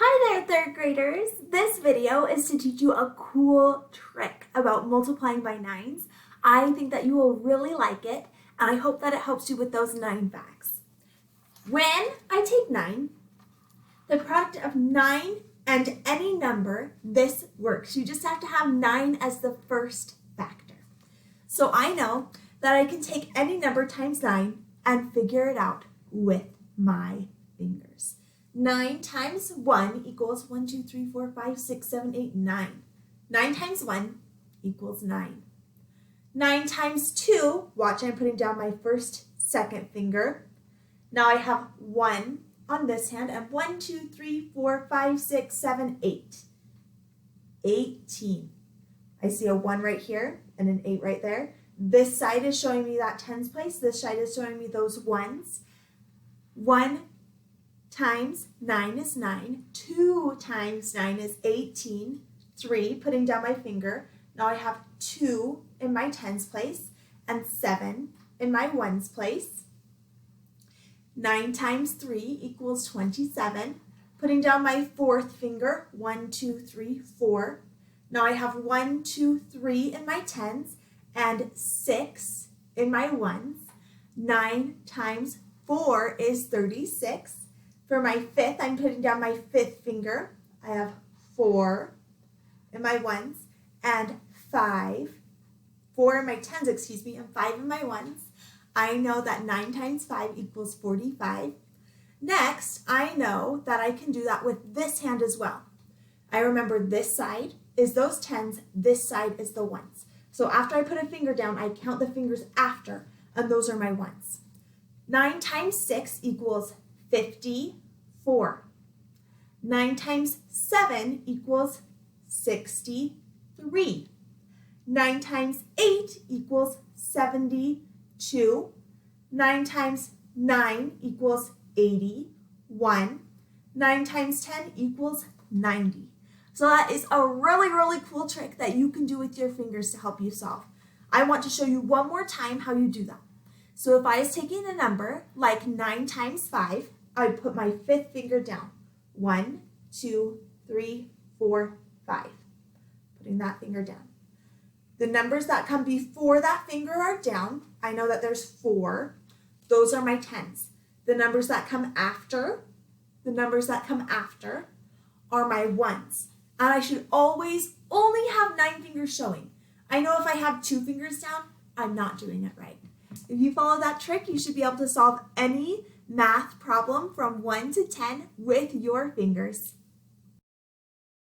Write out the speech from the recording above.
Hi there, third graders! This video is to teach you a cool trick about multiplying by nines. I think that you will really like it, and I hope that it helps you with those 9 facts. When I take 9, the product of 9 and any number, this works. You just have to have 9 as the first factor. So I know that I can take any number times 9 and figure it out with my fingers. 9 times 1 equals 1, 2, 3, 4, 5, 6, 7, 8, 9. 9 times 1 equals 9. 9 times 2, watch, I'm putting down my second finger. Now I have 1 on this hand, and 1, 2, 3, 4, 5, 6, 7, 8. 18. I see a 1 right here and an 8 right there. This side is showing me that tens place. This side is showing me those ones. 1 times 9 is 9. 2 times 9 is 18. 3, putting down my finger. Now I have 2 in my tens place and 7 in my ones place. 9 times 3 equals 27. Putting down my fourth finger. 1, 2, 3, 4. Now I have 1, 2, 3 in my tens and 6 in my ones. 9 times 4 is 36. For my fifth, I'm putting down my fifth finger. I have 4 in my ones and 5. 4 in my tens, and 5 in my ones. I know that 9 times 5 equals 45. Next, I know that I can do that with this hand as well. I remember this side is those tens, this side is the ones. So after I put a finger down, I count the fingers after, and those are my ones. 9 times 6 equals 54. 9 times 7 equals 63. 9 times 8 equals 72. 9 times 9 equals 81. 9 times 10 equals 90. So that is a really cool trick that you can do with your fingers to help you solve. I want to show you one more time how you do that. So if I was taking a number like 9 times 5, I would put my fifth finger down. 1, 2, 3, 4, 5. Putting that finger down. The numbers that come before that finger are down. I know that there's 4. Those are my tens. The numbers that come after, are my ones. And I should always only have 9 fingers showing. I know if I have 2 fingers down, I'm not doing it right. If you follow that trick, you should be able to solve any math problem from 1 to 10 with your fingers.